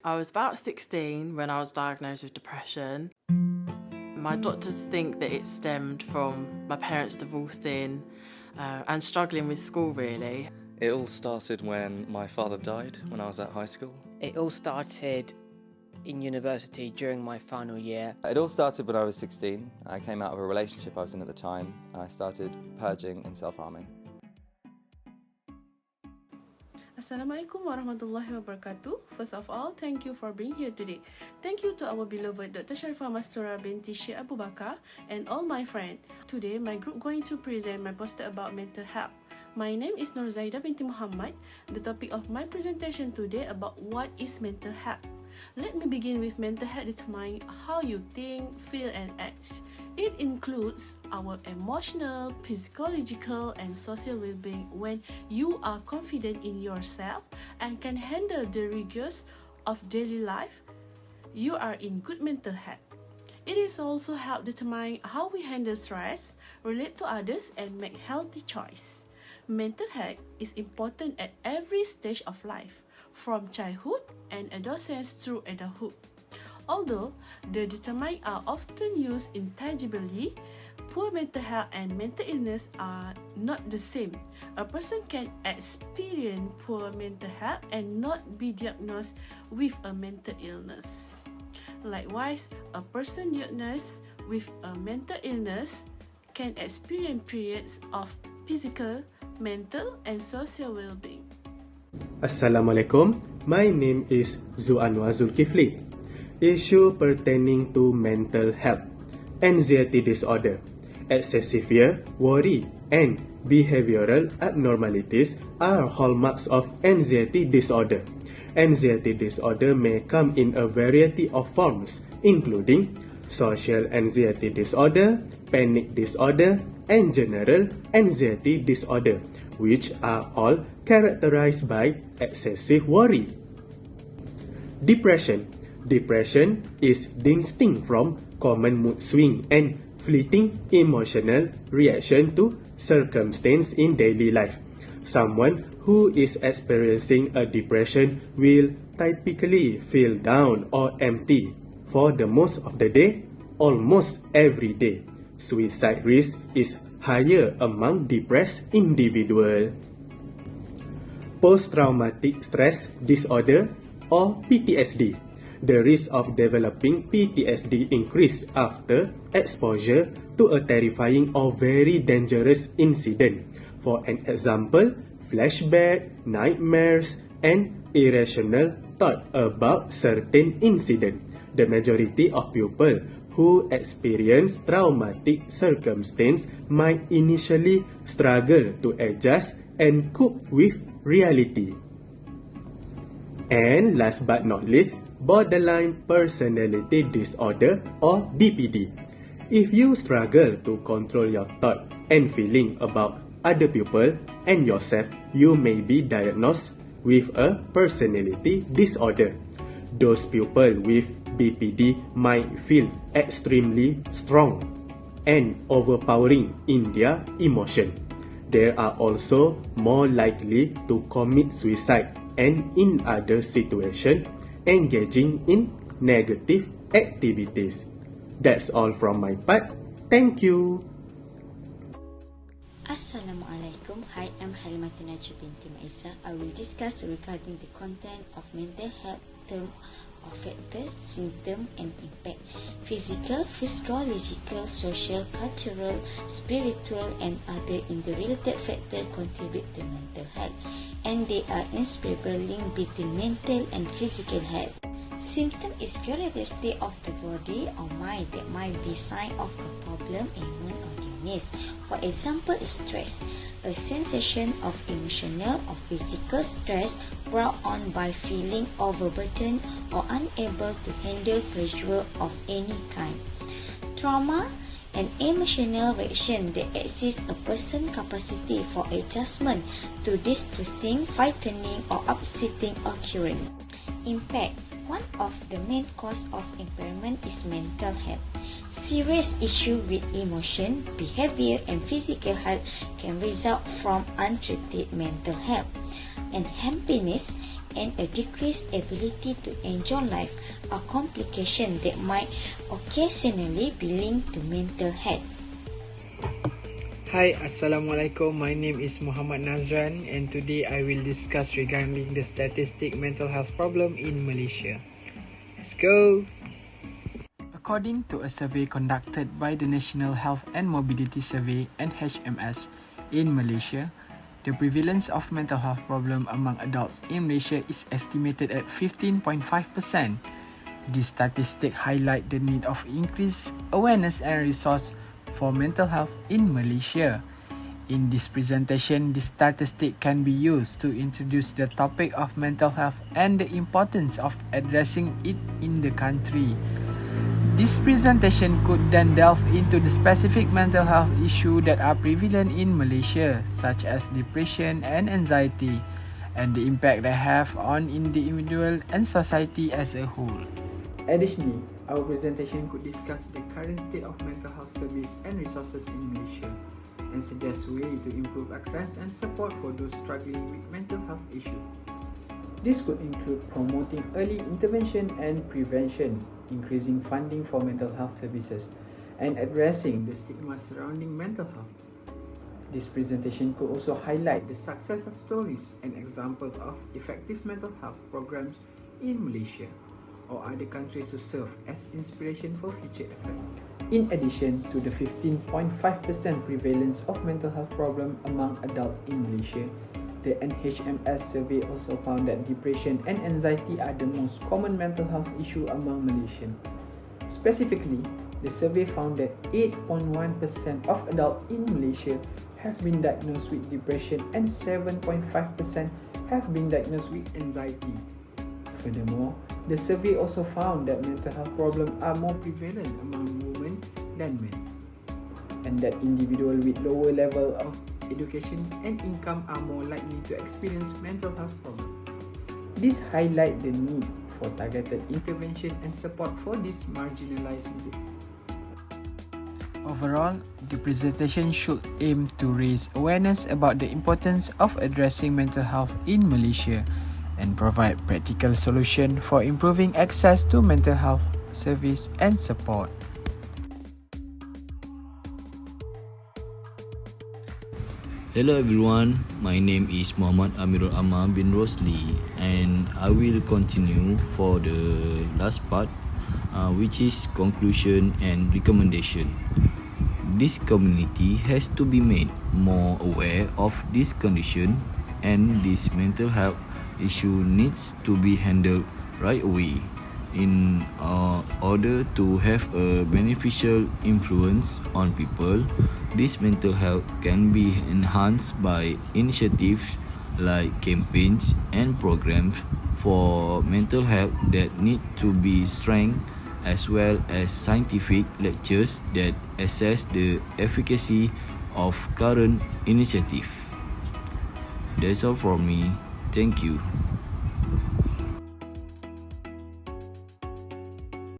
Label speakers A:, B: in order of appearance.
A: I was about 16 when I was diagnosed with depression. My doctors think that it stemmed from my parents divorcing and struggling with school, really.
B: It all started when my father died when I was at high school.
C: It all started in university during my final year.
D: It all started when I was 16. I came out of a relationship I was in at the time and I started purging and self-harming.
E: Assalamualaikum warahmatullahi wabarakatuh. First of all, thank you for being here today. Thank you to our beloved Dr. Sharifah Mastura binti Syekh Abu Bakar and all my friends. Today, my group going to present my poster about mental health. My name is Nur Zaida binti Muhammad. The topic of my presentation today about what is mental health. Let me begin with mental health determining how you think, feel and act. It includes our emotional, physiological and social well-being when you are confident in yourself and can handle the rigors of daily life. You are in good mental health. It is also help determine how we handle stress, relate to others and make healthy choice. Mental health is important at every stage of life, from childhood and adolescence through adulthood. Although the determinants are often used interchangeably, poor mental health and mental illness are not the same. A person can experience poor mental health and not be diagnosed with a mental illness. Likewise, a person diagnosed with a mental illness can experience periods of physical, mental and social well-being.
F: Assalamualaikum, my name is Zuanwar Zulkifli. Issue pertaining to mental health, anxiety disorder, excessive fear, worry, and behavioral abnormalities are hallmarks of anxiety disorder. Anxiety disorder may come in a variety of forms, including social anxiety disorder, panic disorder, and general anxiety disorder, which are all characterized by excessive worry. Depression is distinct from common mood swing and fleeting emotional reaction to circumstance in daily life. Someone who is experiencing a depression will typically feel down or empty for the most of the day, almost every day. Suicide risk is higher among depressed individuals. Post-traumatic stress disorder or PTSD. The risk of developing PTSD increase after exposure to a terrifying or very dangerous incident. For an example, flashback, nightmares, and irrational thought about certain incident. The majority of people who experience traumatic circumstance might initially struggle to adjust and cope with reality. And last but not least, borderline personality disorder or BPD. If you struggle to control your thought and feeling about other people and yourself, you may be diagnosed with a personality disorder. Those people with BPD might feel extremely strong and overpowering in their emotion. They are also more likely to commit suicide and in other situations engaging in negative activities. That's all from my part. Thank you.
G: Assalamualaikum. Hi, I'm Halimatul Najib binti Maisa. I will discuss regarding the content of mental health term of factors, symptom and impact. Physical, physiological, social, cultural, spiritual and other interrelated factors contribute to mental health, and they are inseparable link between mental and physical health. Symptom is characteristic of the body or mind that might be sign of a problem in one or illness. For example, stress, a sensation of emotional or physical stress brought on by feeling overburdened or unable to handle pressure of any kind. Trauma, an emotional reaction that exceeds a person's capacity for adjustment to distressing, frightening or upsetting occurrence. Impact. One of the main causes of impairment is mental health. Serious issues with emotion, behavior and physical health can result from untreated mental health. unhappiness, and a decreased ability to enjoy life are complications that might occasionally be linked to mental health.
H: Hi, Assalamualaikum. My name is Muhammad Nazran and today I will discuss regarding the statistic mental health problem in Malaysia. Let's go! According to a survey conducted by the National Health and Mobility Survey (NHMS) in Malaysia, the prevalence of mental health problem among adults in Malaysia is estimated at 15.5%. This statistic highlight the need of increased awareness and resource for mental health in Malaysia. In this presentation, this statistic can be used to introduce the topic of mental health and the importance of addressing it in the country. This presentation could then delve into the specific mental health issues that are prevalent in Malaysia, such as depression and anxiety, and the impact they have on the individual and society as a whole. Additionally, our presentation could discuss the current state of mental health service and resources in Malaysia, and suggest ways to improve access and support for those struggling with mental health issues. This could include promoting early intervention and prevention, increasing funding for mental health services, and addressing the stigma surrounding mental health. This presentation could also highlight the success of stories and examples of effective mental health programs in Malaysia or other countries to serve as inspiration for future efforts. In addition to the 15.5% prevalence of mental health problem among adults in Malaysia, the NHMS survey also found that depression and anxiety are the most common mental health issue among Malaysians. Specifically, the survey found that 8.1% of adults in Malaysia have been diagnosed with depression and 7.5% have been diagnosed with anxiety. Furthermore, the survey also found that mental health problems are more prevalent among women than men, and that individuals with lower level of education and income are more likely to experience mental health problems. This highlights the need for targeted intervention and support for this marginalized group. Overall, the presentation should aim to raise awareness about the importance of addressing mental health in Malaysia and provide practical solutions for improving access to mental health service and support.
I: Hello everyone, my name is Muhammad Amirul Ammar bin Rosli and I will continue for the last part which is conclusion and recommendation. This community has to be made more aware of this condition and this mental health issue needs to be handled right away in order to have a beneficial influence on people. This mental health can be enhanced by initiatives like campaigns and programs for mental health that need to be strengthened, as well as scientific lectures that assess the efficacy of current initiatives. That's all from me. Thank you.